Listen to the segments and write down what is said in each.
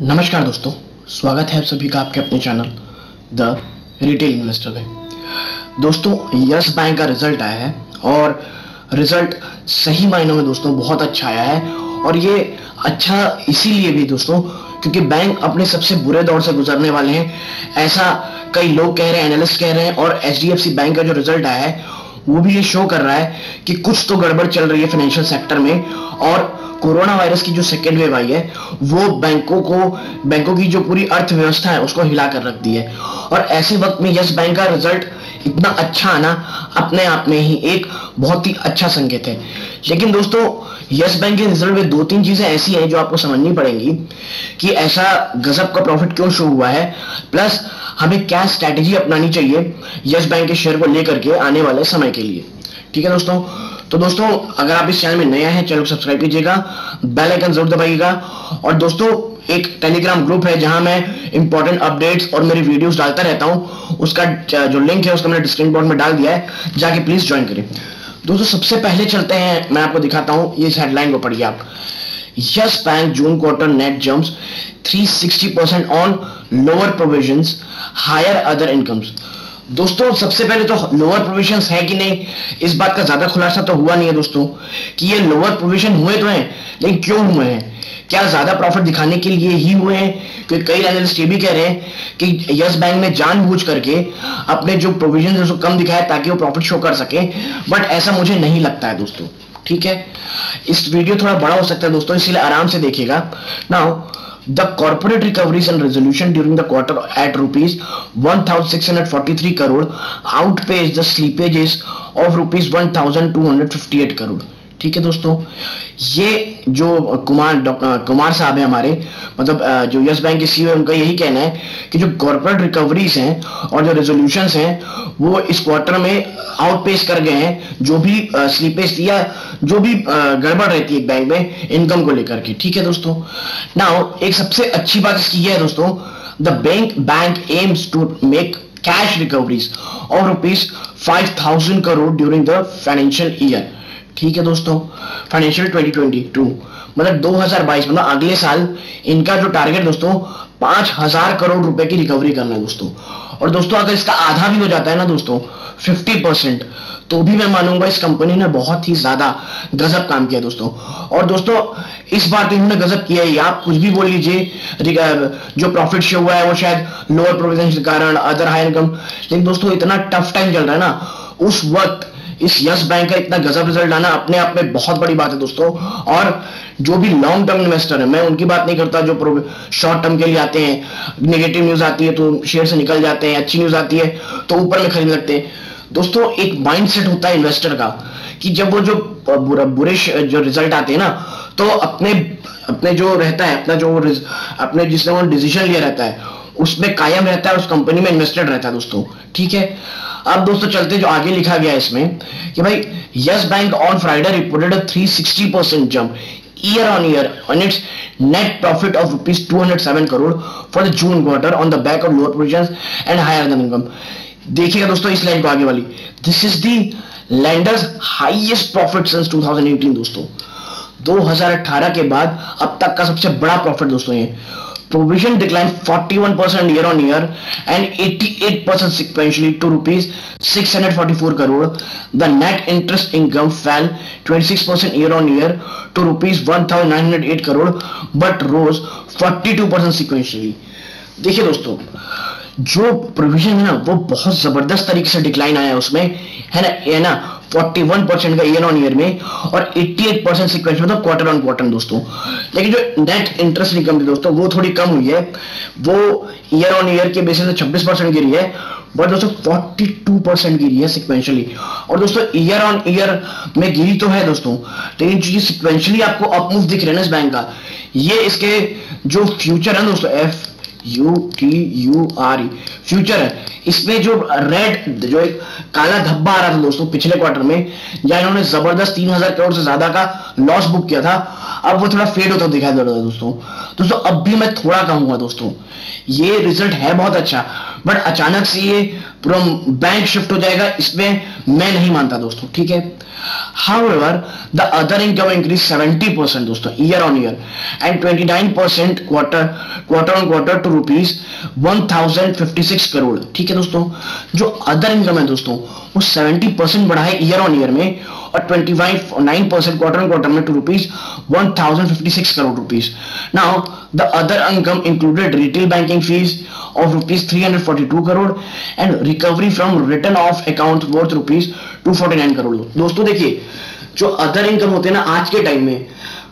नमस्कार दोस्तों, स्वागत है आप सभी का आपके अपने चैनल द रिटेल इन्वेस्टर में। दोस्तों, यस बैंक का रिजल्ट आया है और रिजल्ट सही मायनों में दोस्तों बहुत अच्छा आया है। और ये अच्छा इसीलिए भी दोस्तों क्योंकि बैंक अपने सबसे बुरे दौर से गुजरने वाले हैं, ऐसा कई लोग कह रहे हैं, एनालिस्ट कह रहे हैं। और एचडीएफसी बैंक का जो रिजल्ट आया है वो भी ये शो कर रहा है कि कुछ तो गड़बड़ चल रही है फाइनेंशियल सेक्टर में। और कोरोना वायरस की जो सेकेंड वेव आई है वो बैंकों की जो पूरी अर्थव्यवस्था है उसको हिला कर रख दी है। और ऐसे वक्त में यस बैंक का रिजल्ट इतना अच्छा आना अपने आप में ही एक बहुत ही अच्छा संकेत है। लेकिन दोस्तों, यस बैंक के रिजल्ट में दो तीन चीजें ऐसी हैं जो आपको समझनी पड़ेंगी कि ऐसा गजब का प्रॉफिट क्यों शो हुआ है, प्लस हमें क्या स्ट्रैटेजी अपनानी चाहिए यस बैंक के शेयर को लेकर के आने वाले समय के लिए। ठीक है दोस्तों, तो दोस्तों अगर आप इस चैनल में नए हैं, चैनल को सब्सक्राइब कीजिएगा, बेल आइकन जरूर दबाइएगा। और दोस्तों, एक टेलीग्राम ग्रुप है जहां मैं इंपॉर्टेंट अपडेट्स और मेरी वीडियोस डालता रहता हूं, उसका जो लिंक है उसका मैंने डिस्क्रिप्शन बॉक्स में डाल दिया है, जाके प्लीज ज्वाइन करें। दोस्तों सबसे पहले चलते हैं, मैं आपको दिखाता हूं, ये हेडलाइन को पढ़िए आप। Yes Bank June quarter net jumps 360% on lower provisions, higher other incomes. दोस्तों सबसे पहले तो लोअर प्रोविजंस है कि नहीं, इस बात का ज्यादा खुलासा तो हुआ नहीं है दोस्तों कि ये लोअर प्रोविजन हुए तो हैं, लेकिन क्यों हुए हैं? क्या ज्यादा प्रॉफिट दिखाने के लिए ही हुए हैं? क्योंकि कई एनालिस्ट ये भी कह रहे हैं कि यस बैंक ने जानबूझ करके अपने जो प्रोविजन है उसको कम दिखाया ताकि वो प्रॉफिट शो कर सके, बट ऐसा मुझे नहीं लगता है दोस्तों। ठीक है, इस वीडियो थोड़ा बड़ा हो सकता है दोस्तों, इसलिए आराम से देखिएगा। Now the corporate recoveries and resolution during the quarter at rupees 1643 crore outpaced the slippages of rupees 1258 crore। ठीक है दोस्तों, ये जो कुमार साहब है हमारे, मतलब जो यस बैंक के सीईओ है, उनका यही कहना है कि जो कॉर्पोरेट रिकवरीज हैं और जो रेजोल्यूशंस हैं वो इस क्वार्टर में आउटपेस कर गए हैं जो भी स्लीपेज या जो भी गड़बड़ रहती है बैंक में इनकम को लेकर के। ठीक है दोस्तों, नाउ एक सबसे अच्छी बात इसकी है दोस्तों, the bank aims to make cash recoveries of rupees 5000 crore during the financial year. ठीक है दोस्तों, फाइनेंशियल 2022 मतलब 2022 मतलब अगले साल इनका जो टारगेट दोस्तों 5000 करोड़ रुपए की रिकवरी करना है दोस्तों। और दोस्तों अगर इसका आधा भी हो जाता है ना दोस्तों 50%, तो भी मैं मानूंगा इस कंपनी ने बहुत ही ज्यादा गजब काम किया दोस्तों। और दोस्तों इस बार तो इन्होंने गजब किया ही, आप कुछ भी बोल लीजिए, जो प्रॉफिट शो हुआ है वो शायद लोअर प्रोविजन के कारण, अदर हाई इनकम, लेकिन दोस्तों इतना टफ टाइम चल रहा है ना, उस वक्त इस यस बैंक का इतना गजब रिजल्ट लाना अपने आप में बहुत बड़ी बात है दोस्तों। और जो भी लॉन्ग टर्म इन्वेस्टर है, मैं उनकी बात नहीं करता जो शॉर्ट टर्म के लिए आते हैं, नेगेटिव न्यूज आती है तो शेयर से निकल जाते हैं, अच्छी न्यूज आती है तो ऊपर में खरीद लगते हैं। दोस्तों एक माइंडसेट होता है इन्वेस्टर का कि जब वो जो बुरे जो रिजल्ट आते हैं ना, तो अपने जो रहता है, अपने जिसने वो डिसीजन लिया रहता है उसमें कायम रहता है, उस कंपनी में इन्वेस्टेड रहता है दोस्तों। ठीक है, अब दोस्तों चलते जो आगे लिखा गया है इसमें कि भाई yes bank on Friday reported 360% jump year on year on its net profit of rupees 207 crore for the June quarter on the back of lower provisions and higher than income। देखिएगा दोस्तों इस लाइन को आगे वाली, this is the landers highest profit since 2018 दोस्तों। 2018 के बाद अब तक का सबसे बड़ा प्रॉफिट दोस्तों ये। Provision declined 41% year on year and 88% sequentially to rupees 644 crore। The net interest income fell 26% year on year to rupees 1908 crore but rose 42% sequentially। देखिए दोस्तों जो प्रोविजन है ना वो बहुत जबरदस्त तरीके से डिक्लाइन आया है उसमें, है ना 41% का ईयर ऑन ईयर में और 88% सीक्वेंस में, मतलब क्वार्टर ऑन क्वार्टर दोस्तों। लेकिन जो नेट इंटरेस्ट इनकम थी दोस्तों वो थोड़ी कम हुई है, वो ईयर ऑन ईयर के बेसिस पे 26% गिरी है, बट दोस्तों 42% गिरी है सिक्वेंशियली। और दोस्तों ईयर ऑन ईयर में गिरी तो है दोस्तों, लेकिन जो सिक्वेंशियली आपको अपमूव दिख रहे हैं ना इस बैंक का, ये इसके जो फ्यूचर है दोस्तों FUTURE फ्यूचर है, इसमें जो रेड जो एक काला धब्बा आ रहा था दोस्तों पिछले क्वार्टर में, जहां इन्होंने जबरदस्त 3000 करोड़ से ज्यादा का लॉस बुक किया था, अब वो थोड़ा फेड होता दिखाई दे रहा है दोस्तों। अब भी मैं थोड़ा कहूंगा दोस्तों ये रिजल्ट है बहुत अच्छा, बट अचानक से ये बैंक शिफ्ट हो जाएगा, इसमें मैं नहीं मानता दोस्तों, ठीक है। However, the other income increased 70% दोस्तों year on year and 29% quarter on quarter to rupees 1056 crore, ठीक है दोस्तों। जो अदर इनकम है दोस्तों वो 70% बढ़ा है ईयर ऑन ईयर में और 29% क्वार्टर ऑन क्वार्टर में to rupees 1056 crore rupees. Now the other income included retail banking fees of rupees 342 crore and recovery from return of account worth rupees 249 crore. दोस्तों देखिए, जो अदर इनकम होते हैं ना आज के टाइम में,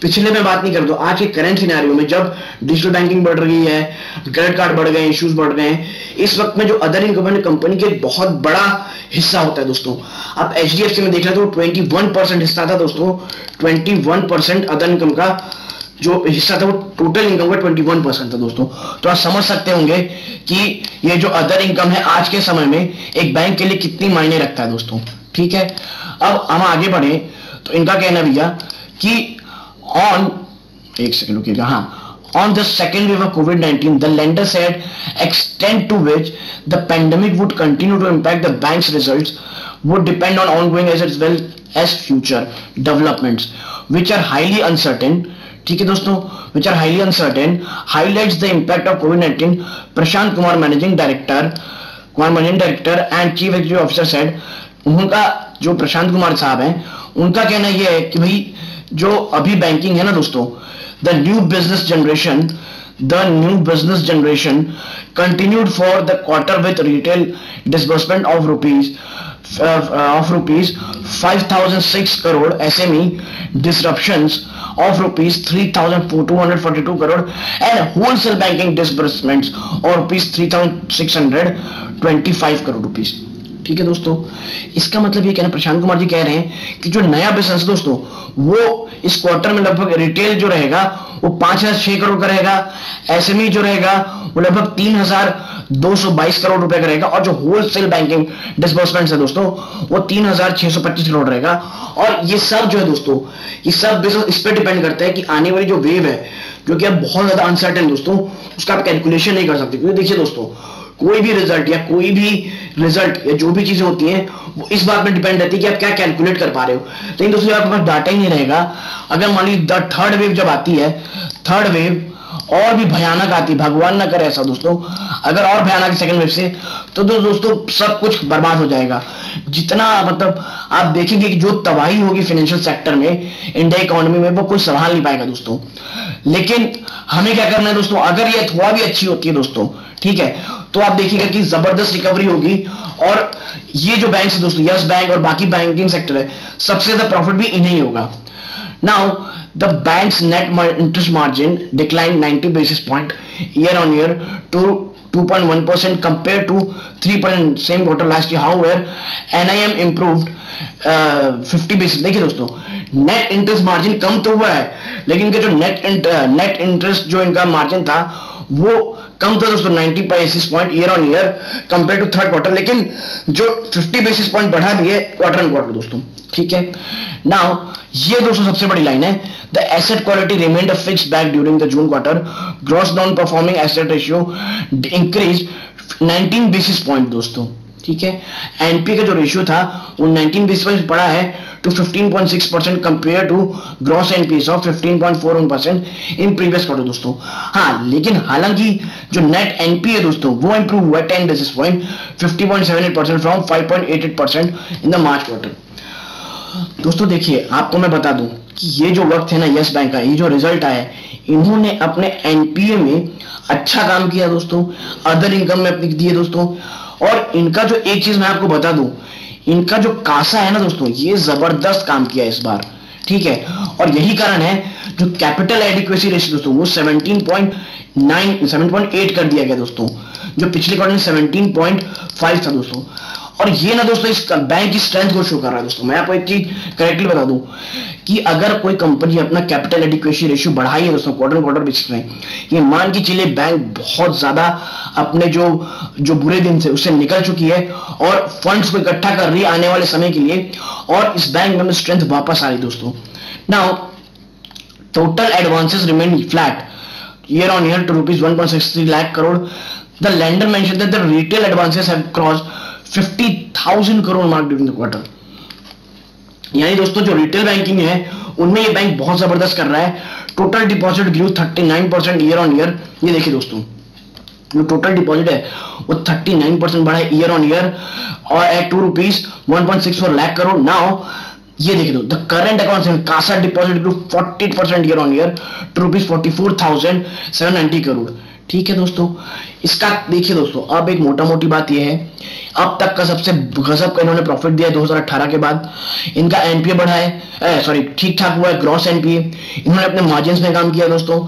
पिछले में बात नहीं कर दो, आज के करंट सिनेरियो में जब डिजिटल बैंकिंग बढ़ रही है, क्रेडिट कार्ड बढ़ गए, इश्यूज बढ़ गए हैं, इस वक्त में जो अदर इनकम है कंपनी के बहुत बड़ा हिस्सा होता है दोस्तों। अब HDFC में देख रहे तो 21% हिस्सा था दोस्तों, 21% अदर इनकम का जो हिस्सा था वो टोटल इनकम का 21% था दोस्तों। तो आप समझ सकते होंगे कि ये जो अदर इनकम है आज के समय में एक बैंक के लिए कितनी मायने रखता है दोस्तों, ठीक है। अब हम आगे बढ़े तो इनका कहना भैया कि एक सेकंड रुकिएगा, हाँ, on the second wave of COVID-19 the lender said extent to which the pandemic would continue to impact the bank's results would depend on ongoing as well as future developments which are highly uncertain, ठीक है दोस्तों, which are highly uncertain, highlights the impact of COVID-19. Prashant Kumar managing director and chief executive officer said, उनका जो प्रशांत कुमार साहब हैं उनका कहना यह है कि भाई जो अभी बैंकिंग है ना दोस्तों, the new business generation continued for the quarter with retail disbursement of rupees 5,006 crore, SME disruptions of rupees 3,242 crore and wholesale banking disbursements of rupees 3,625 crore rupees, ठीक है दोस्तों। इसका मतलब ये कहना, प्रशांत कुमार जी कह रहे हैं कि जो नया बिजनेस दोस्तों वो इस क्वार्टर में लगभग रिटेल जो रहेगा वो 5,006 करोड़ का रहेगा, एसएमई जो रहेगा वो लगभग 3,222 करोड़ रुपए का रहेगा और जो होलसेल बैंकिंग डिसबर्समेंट्स है दोस्तों वो 3,625 करोड़ रहेगा। और ये सब जो है दोस्तों, ये सब बिजनेस इस पर डिपेंड करता है कि आने वाली जो वेव है जो कि अब बहुत ज्यादा अनसर्टेन दोस्तों, उसका आप कैलकुलेशन नहीं कर सकते, क्योंकि देखिए दोस्तों कोई भी रिजल्ट या जो भी चीजें होती हैं वो इस बात में डिपेंड रहती है कि आप क्या कैलकुलेट कर पा रहे हो। लेकिन दोस्तों आपके पास डाटा ही नहीं रहेगा, अगर मान लीजिए थर्ड वेव जब आती है, थर्ड वेव और भी भयानक आती, भगवान ना करे ऐसा दोस्तों, अगर और भयानक सेकंड वेव से, तो दोस्तों सब कुछ बर्बाद हो जाएगा। जितना मतलब आप देखेंगे कि जो तबाही होगी फाइनेंशियल सेक्टर में, इंडिया इकोनॉमी में, वो कोई संभाल नहीं पाएगा दोस्तों। लेकिन हमें क्या करना है दोस्तों, अगर ये थोड़ा भी अच्छी होती है दोस्तों, ठीक है, तो आप देखिएगा कि जबरदस्त रिकवरी होगी और ये जो बैंक है दोस्तों, यस बैंक और बाकी बैंकिंग सेक्टर है, सबसे ज्यादा प्रॉफिट भी इन्हें ही होगा। Now the bank's net interest margin declined 90 basis point year on year to 2.1% compared to 3% same quarter last year. However, NIM improved 50 basis। देखिए दोस्तों नेट इंटरेस्ट मार्जिन कम तो हुआ है, लेकिन इनका जो नेट इंटरेस्ट जो इनका मार्जिन था वो कम था दोस्तों 90 basis point year on year compare to third quarter, लेकिन जो 50 बेसिस पॉइंट बढ़ा दिए क्वार्टर ऑन क्वार्टर दोस्तों, ठीक है। नाउ ये दोस्तों सबसे बड़ी लाइन है, the asset quality remained a fixed back during the June quarter, gross non performing asset ratio increase 19 basis point दोस्तों, ठीक है। एनपी का जो रेशियो था वो 19 बेसिस पॉइंट बढ़ा है to 15.6% compare to gross NPS of 15.41% in previous quarter दोस्तों। हाँ, लेकिन हालांकि जो नेट एनपी है दोस्तों वो इंप्रूव हुआ 10 basis point 50.78% from 5.88% in the March quarter. दोस्तों देखिए, आपको मैं बता दूं कि ये जो वक्त है ना यस बैंक का, ये जो रिजल्ट आया है, इन्होंने अपने एनपीए में अच्छा काम किया दोस्तों, अदर इनकम में अपनी दी है दोस्तों, और इनका जो एक चीज मैं आपको बता दूं, इनका जो कासा है ना दोस्तों, ये जबरदस्त काम किया इस बार, ठीक है। और यही कारण है जो कैपिटल एडिक्वेसी रेशियो दोस्तों वो 7.8 कर दिया गया दोस्तों, जो पिछले क्वार्टर में 17.5 था दोस्तों। और ये ना दोस्तों इस बैंक की स्ट्रेंथ को शो कर रहा है दोस्तों। मैं आपको एक चीज करेक्टली बता दूं कि अगर कोई कंपनी अपना कैपिटल एडिक्वेसी रेशियो बढ़ाई है दोस्तों क्वार्टर बेसिस में, ये मान के चलिए बैंक बहुत ज्यादा अपने जो बुरे दिन से उससे निकल चुकी है और फंड्स को इकट्ठा कर रही है आने वाले समय के लिए, और इस बैंक में स्ट्रेंथ वापस आ रही दोस्तों। Now total advances remain flat year on year to rupees 1.63 lakh crore. The lender mentioned that the retail advances have crossed 50,000 crore mark during the quarter. यानी दोस्तों जो रिटेल बैंकिंग है उनमें ये बैंक बहुत जबरदस्त कर रहा है। Total deposit grew 39% year on year. ये देखिए दोस्तों, जो टोटल डिपॉजिट है वो 39% बढ़ा है ईयर ऑन ईयर, और एट ₹2.164 लाख करोड़। नाउ ये देखिए the current account CASA deposit grew 40% year on year to ₹44,790 crore. ठीक है दोस्तों, इसका देखिए दोस्तों, अब एक मोटा मोटी बात यह है, अब तक का सबसे गजब का इन्होंने प्रॉफिट दिया है 2018 के बाद। इनका एनपीए बढ़ा है, सॉरी ठीक ठाक हुआ है ग्रॉस एनपीए। इन्होंने अपने मार्जिन में काम किया दोस्तों।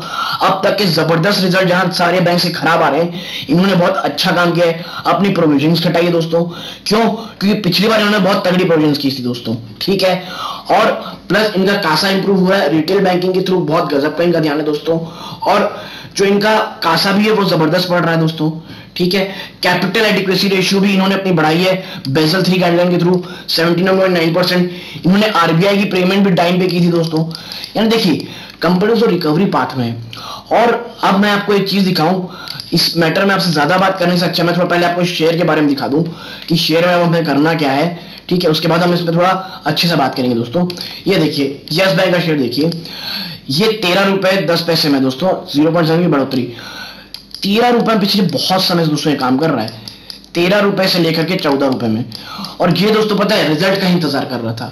अब तक के जबरदस्त रिजल्ट, जहां सारे बैंक से खराब आ रहे हैं, इन्होंने बहुत अच्छा काम किया है। अपनी प्रोविजन घटाई है दोस्तों। क्यों? क्योंकि पिछली बार इन्होंने बहुत तगड़ी प्रोविजन की थी दोस्तों। ठीक है, और प्लस इनका कासा इंप्रूव हुआ है रिटेल बैंकिंग के थ्रू, बहुत गजब का इनका ध्यान है दोस्तों। और जो इनका कासा भी है वो जबरदस्त बढ़ रहा है दोस्तों। ठीक है, कैपिटल एडिक्वेसी रेशियो भी इन्होंने अपनी बढ़ाई है बेसल 3 गाइडलाइन के थ्रू 79.9%। इन्होंने आरबीआई की पेमेंट भी टाइम पे की थी दोस्तों। यानी देखिए कंपनी तो रिकवरी पाथ में है। और अब मैं आपको एक चीज दिखाऊं, इस मैटर में आपसे ज्यादा बात करने से अच्छा मैं थोड़ा पहले आपको शेयर के बारे में दिखा दूं कि शेयर में हमें करना क्या है। ठीक है, उसके बाद हम इस पर थोड़ा अच्छे से बात करेंगे दोस्तों। ये देखिए यस बैंक का शेयर देखिए, ये ₹13.10 में दोस्तों 0.7 की बढ़ोतरी। ₹13 पिछले बहुत समय से दोस्तों ये काम कर रहा है, ₹13 से लेकर के ₹14 में। और ये दोस्तों पता है रिजल्ट का इंतजार कर रहा था।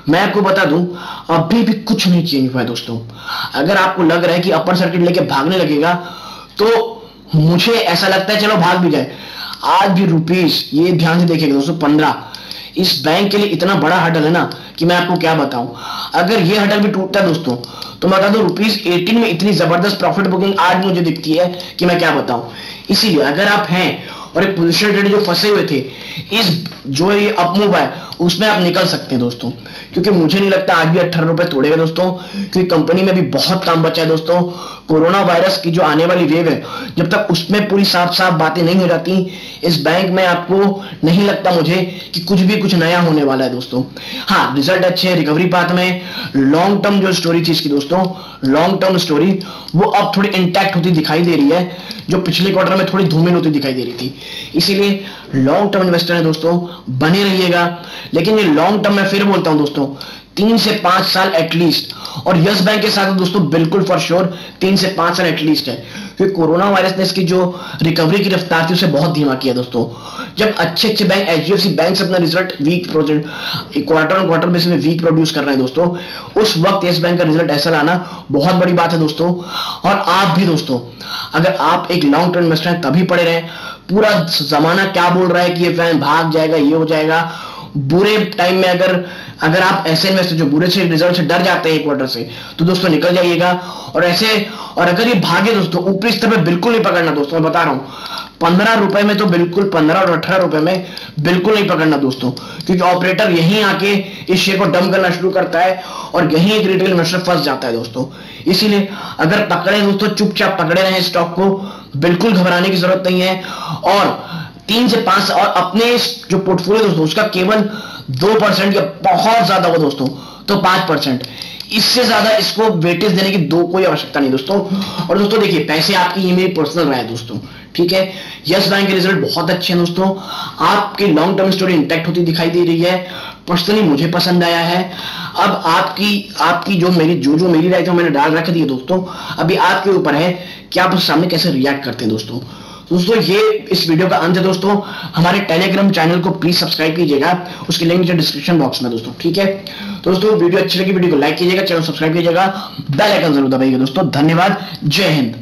मैं आपको बता दूं अभी भी कुछ नहीं चेंज हुआ है दोस्तों। अगर आपको लग रहा है कि अपर सर्किट लेके भागने लगेगा तो मुझे ऐसा लगता है चलो भाग भी जाए। आज भी रुपीस, ये ध्यान से देखिएगा दोस्तों, 15 इस बैंक के लिए इतना बड़ा हडल है ना कि मैं आपको क्या बताऊं। अगर ये हडल भी टूटता है दोस्तों तो मैं बता दूं ₹18 में इतनी जबरदस्त प्रॉफिट बुकिंग आज मुझे दिखती है कि मैं क्या बताऊं। इसीलिए अगर आप हैं और एक पोजीशन ट्रेड जो फंसे हुए थे, इस जो ये अपमूव है उसमें आप निकल सकते हैं दोस्तों। क्योंकि मुझे नहीं लगता आज भी ₹18 तोड़ेगा दोस्तों, क्योंकि कंपनी में भी बहुत काम बचा है दोस्तों। कोरोना वायरस की जो आने वाली वेव है, जब तक उसमें पूरी साफ साफ बातें नहीं हो जाती, इस बैंक में आपको नहीं लगता मुझे कि कुछ नया होने वाला है दोस्तों। हाँ, रिजल्ट अच्छे, रिकवरी पाथ में, लॉन्ग टर्म जो स्टोरी थी इसकी दोस्तों, लॉन्ग टर्म स्टोरी वो अब थोड़ी इंटैक्ट होती दिखाई दे रही है, जो पिछले क्वार्टर में थोड़ी धूमिल होती दिखाई दे रही थी। इसीलिए लॉन्ग टर्म इन्वेस्टर है दोस्तों, बने रहिएगा। लेकिन ये लॉन्ग टर्म मैं फिर बोलता हूं दोस्तों, 3 से 5 साल एटलीस्ट। और यस बैंक के साथ दोस्तों बिल्कुल फॉर श्योर 3 से 5 साल एटलीस्ट है, क्योंकि कोरोना वायरस ने इसकी जो रिकवरी की रफ्तार थी उसे बहुत धीमा किया दोस्तों। जब अच्छे बैंक एचडीएफसी बैंक से अपना result weak quarter on quarter basis में वीक प्रोड्यूस कर रहे हैं दोस्तों, उस वक्त यस बैंक का रिजल्ट ऐसा लाना बहुत बड़ी बात है दोस्तों। और आप भी दोस्तों, अगर आप एक लॉन्ग टर्म इन्वेस्टर हैं तभी पड़े रहे। पूरा जमाना क्या बोल रहा है कि ये फैन भाग जाएगा, ये हो जाएगा, बुरे टाइम में अगर आप ऐसे इन्वेस्टर जो बुरे से रिजल्ट से डर जाते हैं एक क्वार्टर से, तो दोस्तों निकल जाइएगा। और अगर ये भागे दोस्तों ऊपरी स्तर पे बिल्कुल नहीं पकड़ना दोस्तों, मैं बता रहा हूं ₹15 में तो बिल्कुल, 15 और ₹18 में बिल्कुल नहीं पकड़ना दोस्तों, क्योंकि ऑपरेटर यहीं आके इस शेयर को डंप करना शुरू करता है और यहीं एक रिटेल इन्वेस्टर फंस जाता है दोस्तों। इसीलिए अगर पकड़े दोस्तों, चुपचाप पकड़े रहे स्टॉक को, बिल्कुल घबराने की जरूरत नहीं है। और 3 से 5 और अपने जो पोर्टफोलियो दोस्तों उसका केवल 2% या बहुत ज्यादा हो दोस्तों तो 5%, इससे ज्यादा इसको वेटेज देने की कोई आवश्यकता नहीं दोस्तों। और दोस्तों देखिए, पैसे आपकी, ये मेरी पर्सनल राय है दोस्तों। ठीक है, यस बैंक के रिजल्ट बहुत अच्छे हैं दोस्तों, आपकी लॉन्ग टर्म स्टोरी इंटैक्ट होती दिखाई दे रही है, पर्सनली मुझे पसंद आया है। अब आपकी जो मेरी राय थी मैंने डाल रख दी है दोस्तों, अभी आपके ऊपर है कि आप उस सामने कैसे रिएक्ट करते हैं दोस्तों। ये इस वीडियो का अंत है दोस्तों। हमारे टेलीग्राम चैनल को प्लीज सब्सक्राइब कीजिएगा, उसकी लिंक नीचे डिस्क्रिप्शन बॉक्स में दोस्तों। ठीक है, तो दोस्तों वीडियो अच्छी लगी वीडियो को लाइक कीजिएगा, चैनल सब्सक्राइब कीजिएगा, बेल आइकन जरूर दबाइएगा दोस्तों। धन्यवाद, जय हिंद।